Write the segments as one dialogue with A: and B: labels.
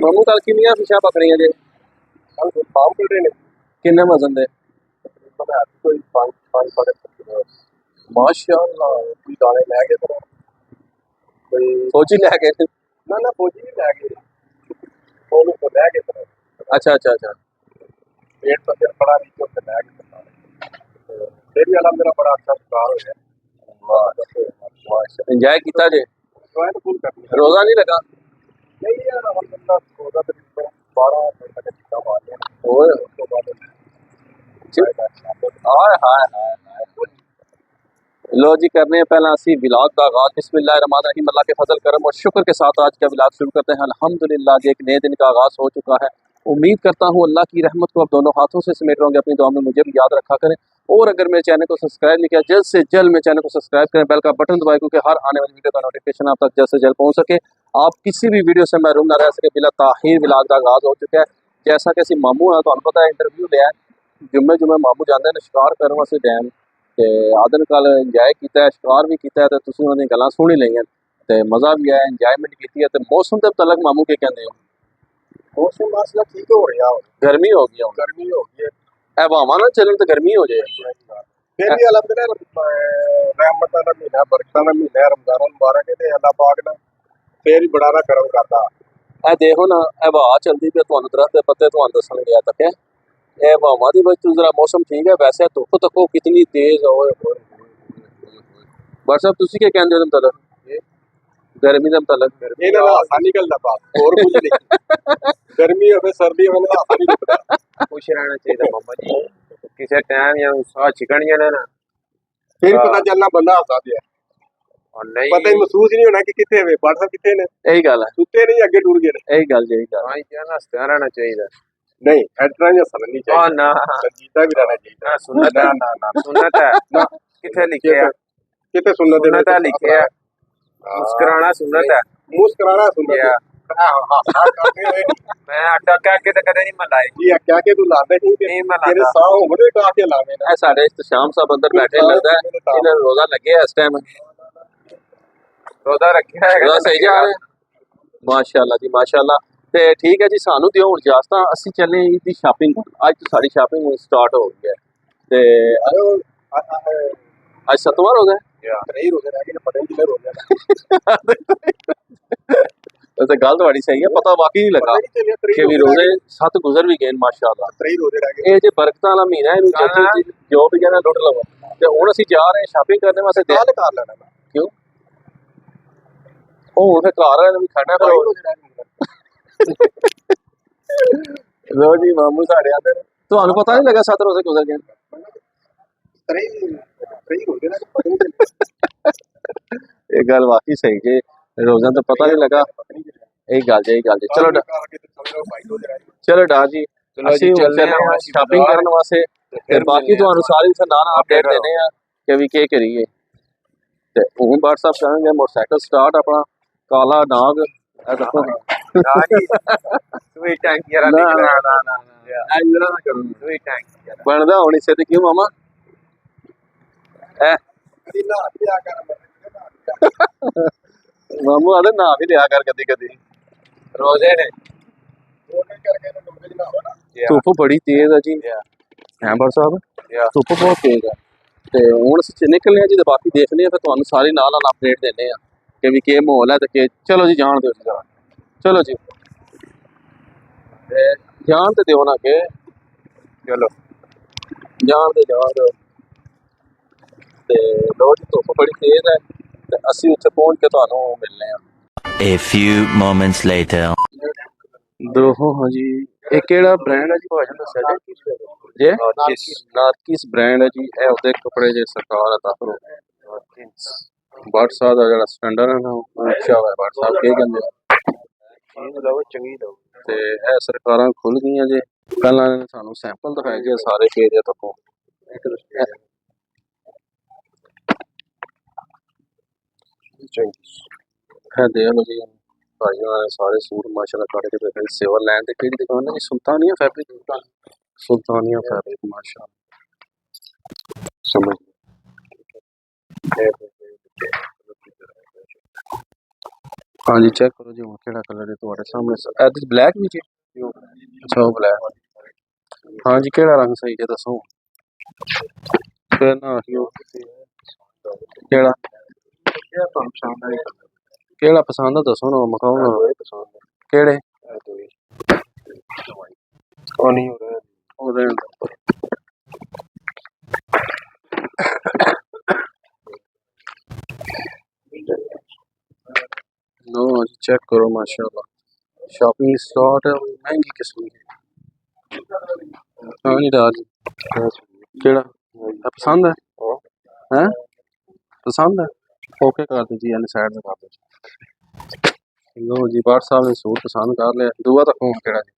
A: ਮਾਮੂ ਕੱਲ ਕਿੰਨੀਆਂ ਫਿਸ਼ਾਂ ਪਕੜੀਆਂ ਜੇ?
B: ਕੱਲ ਫਾਰਮ ਕੱਢੇ ਨੇ
A: ਕਿੰਨੇ ਵਜ਼ਨ ਦੇ?
B: ਪਤਾ ਕੋਈ 5 ਸਾਢੇ 5
A: ਮਾਸ਼ਾਅੱਲਾ
B: ਕੋਈ ਦਾਣੇ ਲੈ ਕੇ ਫਿਰ ਕੋਈ
A: ਸੋਚੀ ਲੈ ਕੇ।
B: ਨਾ ਫੌਜੀ ਵੀ ਲੈ ਗਏ ਉਹਨੂੰ ਤੋਂ ਲੈ ਕੇ ਫਿਰ
A: ਅੱਛਾ ਅੱਛਾ ਅੱਛਾ
B: ਪੇਟ ਤਾਂ ਫਿਰ ਬੜਾ ਨੀਚੇ ਉੱਤੇ ਲੈ ਕੇ ਡੇਰੀ ਵਾਲਾ ਮੇਰਾ ਬੜਾ ਅੱਛਾ ਸ਼ਿਕਾਰ ਹੋਇਆ।
A: ਮਾਸ਼ਾਅੱਲਾ ਇੰਜॉय ਕੀਤਾ ਜੇ?
B: ਜੁਆਇੰਟ ਫੁੱਲ ਕਰਨੀ
A: ਰੋਜ਼ਾ ਨਹੀਂ ਲਗਾ?
B: ਨਹੀਂ ਯਾਰ ਅਲਹਮਦੁਲਿल्लाह ਉਹਦਾ ਤੇ 12 ਘੰਟੇ ਤੱਕ ਚੀਜ਼ਾਂ ਮਾਰਦੀਆਂ
A: ਹੋਰ
B: ਉਸ ਤੋਂ ਬਾਅਦ
A: हाय हाय हाय। लो जी करने हैं पहला असी विलाग का आगाज़। बिस्मिल्लाहिर्रहमानिर्रहीम। अल्लाह के फजल करम और शुक्र के साथ आज का विलाग शुरू करते हैं। अल्हम्दुलिल्लाह एक नए दिन का आगाज़ हो चुका है। उम्मीद करता हूँ अल्लाह की रहमत को आप दोनों हाथों से समेट रहोगे। अपनी दुआ में मुझे भी याद रखा करें और अगर मेरे चैनल को सब्सक्राइब नहीं किया जल्द से जल्द मेरे चैनल को सब्सक्राइब करें, बेल का बटन दबाएं क्योंकि हर आने वाली वीडियो का नोटिफिकेशन आप तक जल्द से जल्द पहुँच सके, आप किसी भी वीडियो से महरूम ना रह सके। बिला ताखीर विलाग का आगाज़ हो चुका है। जैसा कि असी मामू हैं तो पता है इंटरव्यू लिया जुम्मे मामू जाते हैं शिकार करने वास्ते डैम ते आदन कल इंजॉय किया है, शिकार भी किया है तो तुसीं उन्हां दी गल्लां सुन ही लईआं ते मज़ा भी आया, इंजॉयमेंट की है। तो मौसम के मुतलक मामू के कहते हो?
B: मौसम मसला ठीक हो रहा है।
A: गर्मी हो गई,
B: गर्मी हो गई है,
A: हवावां ना चलन तो गर्मी हो जाए।
B: फिर भी अल्हम्दुलिल्लाह रहमत का महीना, बरकतां का महीना, रमजान मुबारक है ते अल्लाह पाक ना फिर भी बड़ा ना करम करदा।
A: ए देखो ना हवा चलती पे तुहानूं दरख्त दे पत्ते तुहानूं दस्सन गया तक है ये हवावां दी वजह तो जरा मौसम ठीक है। वैसे धुप्प तको कितनी तेज हो बट साहब तुसीं क्या कहंदे हो मतलब गर्मी का मतलब?
B: इन्हां दा हासा निकलदा बात और कुछ नहीं। गर्मी होवे सर्दी होवे ना हासा नहीं निकलदा।
C: खुश रहना चाहिए मामा जी। किसी टाइम या साह चिकन जाना ना
B: फिर पता चलना बंदा हसा दिया
C: और नहीं
B: पता ही महसूस नहीं होना कि कितने वे व्हाट्सएप कितने ने
A: यही गल है,
B: सुते नहीं अगे टूट गए
A: यही गल
C: हाँ क्या ना हंसता रहना चाहिए।
B: नहीं हटना या हंसना नहीं
C: हाँ
B: चाहिए
C: ना
B: संजीदा भी रहना चाहिए
C: ना सुन्नत
B: ना
C: है
B: ना ना
C: सुन्नत है
B: ना
C: किथे लिखे है
B: कितने सुन्नत है
C: सुन्नत है लिखे है मुस्कुराना सुन्नत है
B: मुस्कुराना सुन्नत है हां करते हुए
C: मैं अड्डा कह के तो कदे नहीं मलाई
B: जी क्या के तू लादे नहीं
C: नहीं मैं
B: तेरे
C: लादा
B: साह होने का के लावे ना
A: ए साडे इख्तिशाम साहब अंदर बैठे लगदा है इन्हां नूं रोजा लगे इस टाइम
C: रोजा रखा है
A: रोजा सही जा रहे माशाअल्लाह जी माशाअल्लाह। ते ठीक है जी सानू दिओ हुण इजाजत असीं चले ईद दी शॉपिंग। अज तो साडी शॉपिंग स्टार्ट हो गई है ते अज 7वां रोजा है
B: नहीं रोजे रह गए पता नहीं रोजे
A: वैसे गल तुहाडी सही है, पता वाकई नहीं लगा कि भी रोजे 7 गुजर भी गए माशाअल्लाह।
B: 3 रोजे रह गए
A: ये जे बरकतां वाला महीना है इहनूं जो भी कहना लुट लवो ते हुण असीं जा रहे हैं शॉपिंग करने वास्ते।
B: काल कर लेना
A: क्यों हुण फिर घर वाले भी खाना फिर लो जी मामू साढ़े आते तुहानू पता नहीं लगा 7 रोजे गुजर गए?
B: 3 रोजे रह पता नहीं
A: ये गल वाकई सही जी रोजा तो पता नहीं लगा। यही गल जी चलो चलो डा जी ਅਸੀਂ ਚੱਲਦੇ ਹਾਂ ਸ਼ਾਪਿੰਗ ਕਰਨ ਵਾਸਤੇ ਤੇ ਬਾਕੀ ਤੁਹਾਨੂੰ ਸਾਰੀ ਨਾਲ ਅਪਡੇਟ ਦੇਣੇ ਆ ਕਿ ਵੀ ਕੀ ਕਰੀਏ। ਤੇ ਹੁਣ WhatsApp ਕਰਾਂਗੇ ਮੋਟਰਸਾਈਕਲ ਸਟਾਰਟ ਆਪਣਾ ਕਾਲਾ ਨਾਗ ਇਹ ਦੇਖੋ
C: स्वीट टैंक यार
A: ਨਾ ਨਾ ਨਾ ਨਾ ਇਹ ਜਰਾ ਨਾ ਕਰੋ
C: स्वीट टैंक
A: ਬਣਦਾ ਹੁਣ ਇਸੇ ਤੇ ਕਿਉਂ ਮਾਮਾ ਮਾਮੂ ਆਦੇ ਨਾ ਵੀ ਲਿਆ ਕਰ ਕਦੀ ਕਦੀ
C: रोजे ने
A: ਧੁੱਪ ਬੜੀ ਤੇਜ਼ ਹੈ ਜੀ ਹੈਂਬਰ ਸਾਹਿਬ ਧੁੱਪ ਬਹੁਤ ਤੇਜ਼ ਹੈ ਤੇ ਹੁਣ ਅਸੀਂ ਨਿਕਲਨੇ ਆ ਜੀ ਤੇ ਬਾਕੀ ਦੇਖਨੇ ਆ ਫਿਰ ਤੁਹਾਨੂੰ ਸਾਰੀ ਨਾਲ ਅਪਡੇਟ ਦੇਣੇ ਆ ਕਿ ਵੀ ਕੀ ਮਾਹੌਲ ਹੈ ਤੇ ਕਿ ਚਲੋ ਜੀ ਜਾਣ ਦਿਓ ਜੀ ਚਲੋ ਜੀ ਤੇ ਜਾਣ ਤੇ ਦਿਓ ਨਾ ਕਿ
C: चलो
A: ਜਾਣ ਦਿਓ ਤੇ ਲੋ ਜੀ ਧੁੱਪ ਬੜੀ ਤੇਜ਼ ਹੈ ਤੇ ਅਸੀਂ ਉੱਥੇ ਪਹੁੰਚ ਕੇ ਤੁਹਾਨੂੰ ਮਿਲਨੇ ਆ।
D: A few moments later.
A: ਦੋਹੋ ਹਾਂਜੀ ਇਹ ਕਿਹੜਾ ਬ੍ਰਾਂਡ ਹੈ ਜੀ ਭਾਜੀ ਦੱਸਿਆ ਜੀ ਇਹ ਨਾਰਕਿਸ ਬ੍ਰਾਂਡ ਹੈ ਜੀ ਇਹ ਉਹਦੇ ਕੱਪੜੇ ਜੇ ਸਰਕਾਰ ਅਤਾ ਕਰੋ WhatsApp ਦਾ ਜਿਹੜਾ ਸਟੈਂਡਰਡ ਹੈ ਨਾ ਉਹ ਅੱਛਾ ਹੋਇਆ WhatsApp ਕੀ ਕਹਿੰਦੇ
C: चीज लो चंगी लो
A: ਤੇ ਇਹ ਸਰਕਾਰਾਂ ਖੁੱਲ ਗਈਆਂ ਜੇ ਪਹਿਲਾਂ ਇਹਨਾਂ ਨੇ ਸਾਨੂੰ ਸੈਂਪਲ ਦਿਖਾਏ ਜੇ ਸਾਰੇ ਪੇਜ ਤੱਕੋਂ ਹੈ ਦੇ ਲੋ ਜੀ ਭਾਈ ਉਹਨਾਂ ਨੇ ਸਾਰੇ ਸੂਟ ਮਾਸ਼ਾਅੱਲਾ ਕੱਢ ਕੇ ਬੈਠੇ ਸਿਵਲ ਲਾਈਨ ਤੇ ਕਿਹੜੀ ਦੁਕਾਨ ਹੈ ਜੀ ਸੁਲਤਾਨੀਆ ਫੈਬਰਿਕ ਸੁਲਤਾਨੀਆ ਫੈਬਰਿਕ ਮਾਸ਼ਾਅੱਲਾ ਸਮਝ हाँ जी चेक करो जी, केड़ा कलर है तुम्हारे सामने। एद ब्लैक भी जी? अच्छा वो ब्लैक। हाँ जी केड़ा रंग सही है दसो फिर ना आखियो केड़ा केड़ा पसंद है दसो ना मखाओ ना केड़े ओदे नो जी चेक करो माशाल्लाह शॉपिंग स्टार्ट है महंगी किस्म की। हाँ जी डाल केड़ा पसंद है हैं पसंद है ओके कर दीजिए यानी साइड में कर दीजिए। लो जी बार साहब ने सूट पसंद कर लिया दूआ तक हूँ केड़ा जी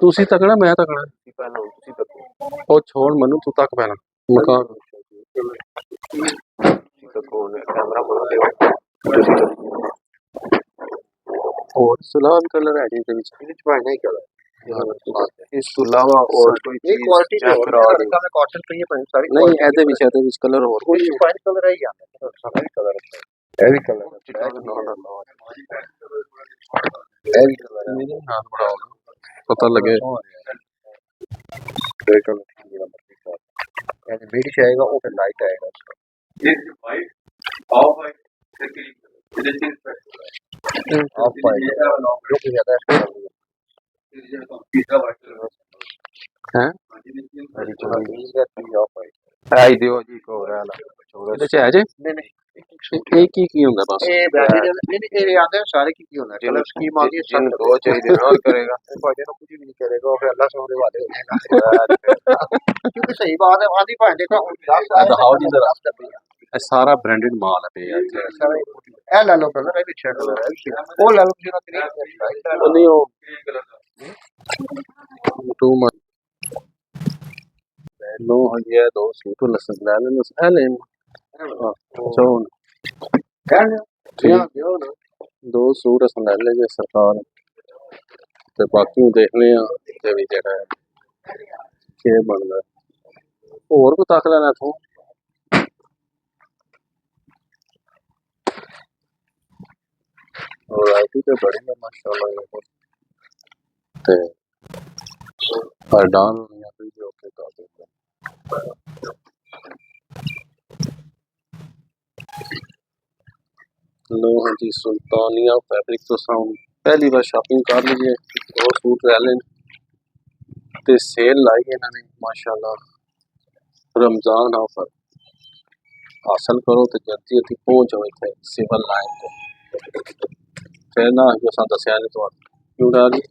A: तुसी तकड़ा मैं तकड़ा ओ छोड़ मनु तू तक पहना मका और सलाम कलर है जी इस तो अलावा और कोई चीज चेक करा दी नहीं ऐसे विच कलर और कोई
B: कलर है यार कलर है भी कलर
A: मेरे हाथ बढ़ाओ पता लगे
B: मेरी आएगा वो फिर लाइट आएगा ऑफ वाइट जो कि ज्यादा
A: हैं
C: आई दियो जी को रहला
A: ਇਹਦੇ ਚ ਹੈ ਜੇ ਇਹ ਕੀ ਹੁੰਦਾ बस
B: ये नहीं आते हैं सारे की होना है कलर स्कीम आती है
C: जिन दो चाहिए और करेगा
B: भाई को कुछ भी नहीं करेगा और फिर अल्लाह से होने वाले होंगे क्योंकि सही बात है वादी भाई देखो 10
A: ਦਿਖਾਓ ਜੀ ਜ਼ਰਾ ਇਹ ਸਾਰਾ ਬ੍ਰਾਂਡਡ ਮਾਲ ਹੈ ਪਿਆ ਇੱਥੇ
B: ए ला लो कलर है अच्छा कलर है वो ला लो जीरो 3
A: ਉਹ ਨਹੀਂ ਉਹ टू मच लो हाँ जी ये दो सूट लसन ले लेने ए ले अच्छा हुन ठीक दो सूट असन ले ले जे सरकार ते बाकी देखने आ ते भी जेड़ा है के बनदा और को तक लेना तू वैरायटी तो बड़ी है माशाल्लाह ये ते हर डाल या फिर जो के का देते लो हाँ जी सुल्तानिया फैब्रिक तो साउंड पहली बार शॉपिंग कर लीजिए दो सूट ले लें ते सेल लाई है इन्होंने माशाल्लाह रमजान ऑफर हासिल करो तो जल्दी जल्दी पहुंच जाओ इतने सिविल लाइन पे फिर ना जो सा दसिया नहीं तो क्यों डाली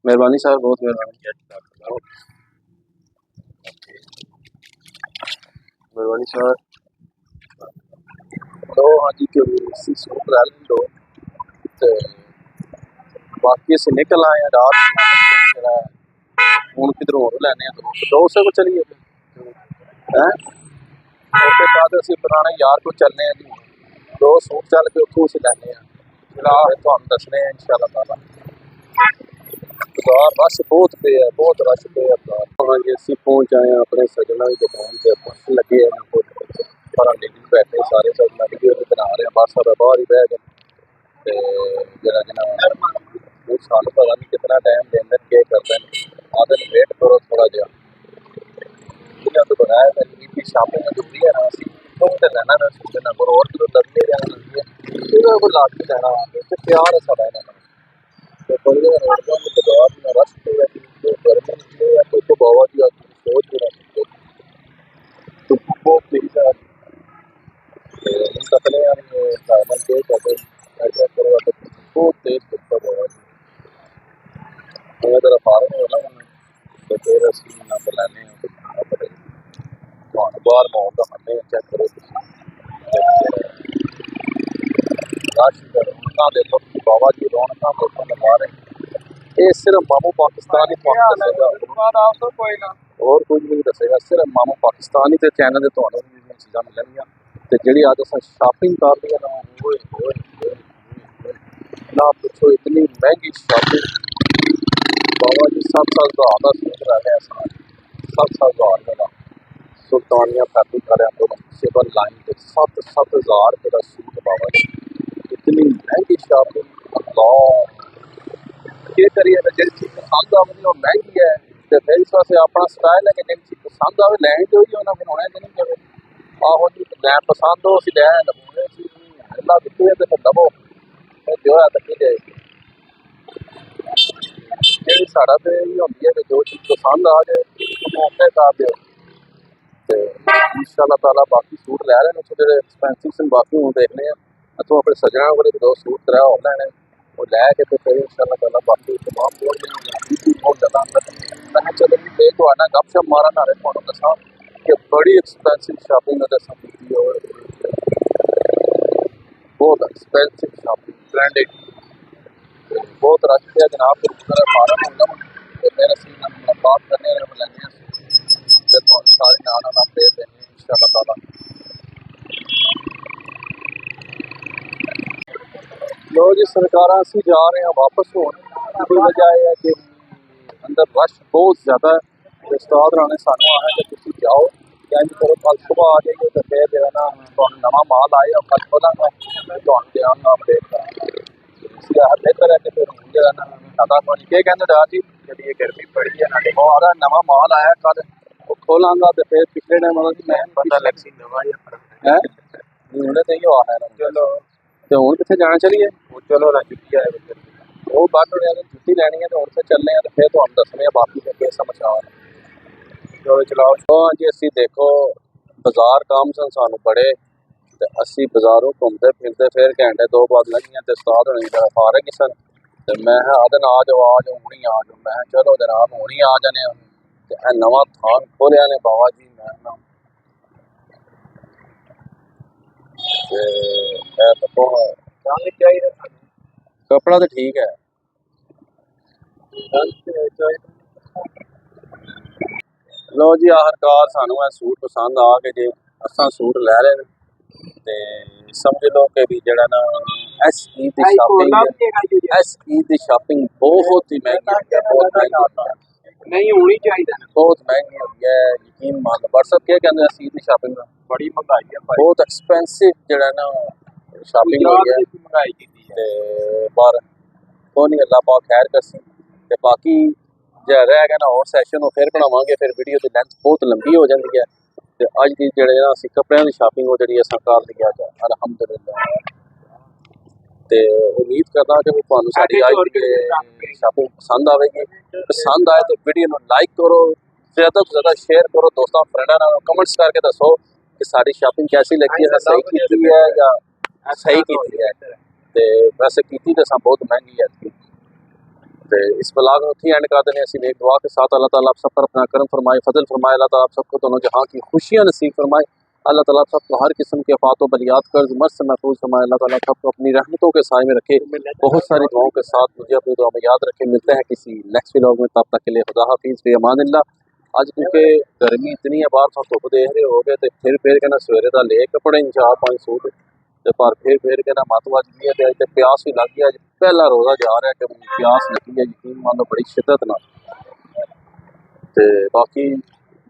A: मेहरबानी साहब बहुत मेहरबानी साहब तो हाँ जी के सूट ले लो ते बाकी से निकल आए हैं रात हूँ किधरों और लैने दो सौ को चलिए हैं उसके बाद असी पुराने यार को चलने हैं जी दो सूट चल के उतों अस लैने फिलहाल तुम दसने हैं इंशाअल्लाह ताला बाजार रश बहुत पे है बहुत रश पे है हाँ जी असी पहुँच आए हैं अपने सजना की दुकान से बस लगे हैं पर लेकिन बैठे सारे सजना की बना रहे हैं बस बाहर ही बह गए जरा जना सानू पता नहीं कितना टाइम देंगे क्या करते हैं आधे वेट करो थोड़ा जहा तो बनाया मेरी शॉपिंग जरूरी है ना तुम तो लेना ना सोचना और तो लगने जाना वो लाजमी लेना प्यार है सारा तो थोड़ी देर बाजार में रश गर्मी तो बाबा जी सोच रहे तो बहुत तेज है कतले साइमन के कहते बहुत तेज कुत्ता बाबा जी तेरा फार्म हो ना तो फिर असं नंबर लैने बाहर माहौल का मन्ने चेक करो रौनक देखो बाबा जी रौनक देखो लगा रहे ये सिर्फ मामू पाकिस्तान ही दसेगा और कुछ भी नहीं दसेगा सिर्फ मामू पाकिस्तान ही तो चैनल से तुम्हें चीज़ा मिलनिया तो जी अज अस शॉपिंग कर रही है ना पूछो इतनी महंगी शॉपिंग बाबा जी 7-7 हज़ार का सूट रह रहे हैं 7-7 हज़ार का सुल्तानिया फैब्रिक कर सिविल लाइन के 7-7 हज़ार रुपये का सूट बाबा जी इतनी महंगी शॉपिंग अल्लाह के करिए तो जिस चीज़ पसंद आवे वो महंगी है तो फिर इस वास्ते अपना स्टाइल है कि जिस चीज़ पसंद आवे लैन जो ही होना फिर होने नहीं जावे आहो जी लैन पसंद हो असीं लैन लवाउने चीज़ अल्लाह दित्ती है तो फिर लवो जो है तो की जाएगी ਜਿਹੜੀ ਸਾਡਾ ਤੇ ਇਹ ਹੁੰਦੀ ਹੈ ਕਿ ਜੋ ਚੀਜ਼ ਪਸੰਦ ਆ ਜਾਏ ਉਹਨੂੰ ਆਪਣੇ ਕਰ ਦਿਓ ਤੇ ਇਨਸ਼ਾਅੱਲਾ ਤਾਲਾ ਬਾਕੀ ਸੂਟ ਲੈ ਰਹੇ ਨੇ ਉੱਥੇ ਜਿਹੜੇ ਐਕਸਪੈਂਸਿਵ ਸਨ ਬਾਕੀ ਹੁਣ ਦੇਖਦੇ ਆ ਇੱਥੋਂ ਆਪਣੇ ਸੱਜਣਾ ਕੋਲ ਦੋ ਸੂਟ ਤਰਾ ਹੋਰ ਲੈਣੇ ਉਹ ਲੈ ਕੇ ਤੇ ਫਿਰ ਇਨਸ਼ਾਅੱਲਾ ਤਾਲਾ ਬਾਕੀ ਤਮਾਮ ਬਹੁਤ ਜ਼ਿਆਦਾ ਅੰਦਰ ਮੈਂ ਚਲੋ ਜੀ ਤੇ ਤੁਹਾਡਾ ਗੱਪਸ਼ਪ ਮਾਰਨ ਨਾਲੇ ਤੁਹਾਨੂੰ ਦੱਸਾਂ ਕਿ ਬੜੀ ਐਕਸਪੈਂਸਿਵ ਸ਼ਾਪਿੰਗ ਅਦਰ ਸਭ ਕੀਤੀ ਔਰ ਬਹੁਤ ਐਕਸਪੈਂਸਿव शॉपिंग ब्रांडेड बहुत रश है जनाब फिर फार्म होगा तो मेरे सीन मुलाकात करने लेंगे फिर सारे नाम अपडेट देंगे इंशाअल्लाह ताला लो जी सरकार असी जा रहे हैं वापस होने की वजह है कि अंदर रश बहुत ज़्यादा है उस्ताद ने सानू आया कि तुम जाओ या करो कल सुबह आ जाइए तो फिर जो है ना नवा माल आए और कल खोलांगा तो देंगे अपडेट करा बेहतर है कि फिर जो है ना पता क्या कहते डा जी जी गर्मी बड़ी है ना वो आ नवा माल आया कल वो खोलांगा तो फिर पिछले टाइम मतलब मैं पता लग सी नवा है उन्हें तो ही आ है चलो तो हूँ कितने जाना चलिए
C: चलो ना छुट्टी आए
A: वो बात हो छुट्टी लैनी है तो हूँ से चलने तो फिर तुम दसने बाकी फिर समझ आ
C: चलो चलाओ
A: हाँ जी असी देखो बाजार काम सन सानू बड़े तो असी बाजारों घूमते फिरते फिर घंटे दो बाद लगियां तो उस्ताद होनी जरा फारग ही सन तो मैं आदन आ जाओ हूँ ही आ जाओ मैं चलो जनाब हूँ ही आ जाने तो नवा थान खोलिया ने बाबा जी मैं
C: चाहिए
A: कपड़ा तो ठीक है लो जी आखिरकार सानू सूट पसंद आ गए जे असा सूट लै रहे ते समझ लो कि भी जड़ा ना एस ईद की शॉपिंग एस ईद की शॉपिंग बहुत ही महंगी है बहुत महंगी
C: नहीं होनी चाहिए
A: बहुत महंगी हुई है यकीन मान लो व्हाट्सअप क्या कहते हैं ईद की शॉपिंग
C: बड़ी महंगाई है
A: बहुत एक्सपेंसिव जड़ा ना शॉपिंग हुई है
C: महंगाई की
A: ते पर कोई अल्लाह पाक खैर करसी ते बाकी जो रह गया ना और सैशन वो फिर बनावांगे फिर वीडियो की लेंथ बहुत लंबी हो जाती है तो अज की जो असी कपड़े की शॉपिंग वो जी अस कर ली अज अलहमदुलिल्लाह तो उम्मीद करना कि तुहानू साडी अज की शॉपिंग पसंद आएगी पसंद आए तो वीडियो लाइक करो ज़्यादा तो ज़्यादा शेयर करो दोस्तों फ्रेंडा नाल कमेंट्स करके दसो कि साडी शॉपिंग कैसी लगी है सही की है या सही की है तो वैसे की तो बहुत महंगी है तो इस ब्लॉग में उत्थे एंड कर देने एक दुआ के साथ अल्लाह ताला आप सब पर अपना करम फरमाए फजल फरमाए अल्लाह ताला आप सबको दोनों जहाँ की खुशियाँ नसीब फरमाए अल्लाह ताला आप सबको हर किस्म के आफात व बलियात कर्ज मर्ज से महफूज फरमाए अल्लाह ताला सबको अपनी रहमतों के साए में रखे बहुत सारी दुआओं के साथ मुझे अपनी दुआ में याद रखे मिलते हैं किसी नेक्स्ट व्लॉग में तब तक के लिए खुदा हाफिज़ बे अमानिल्लाह अज क्योंकि गर्मी इतनी है बाहर तो धुप देख रहे हो गए तो फिर कहना सवेरे का ले कपड़े 4-5 सूट तो पर फिर कहना मत बज गई है तो प्यास भी लग गया पहला रोज़ा जा रहा है कि प्यास लगी है यकीन मान लो बड़ी शिद्दत ना तो बाकी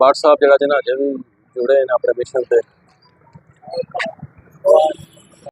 A: बाट साहब जगह जिन्हें अजे भी जुड़े हैं अपने मिशन से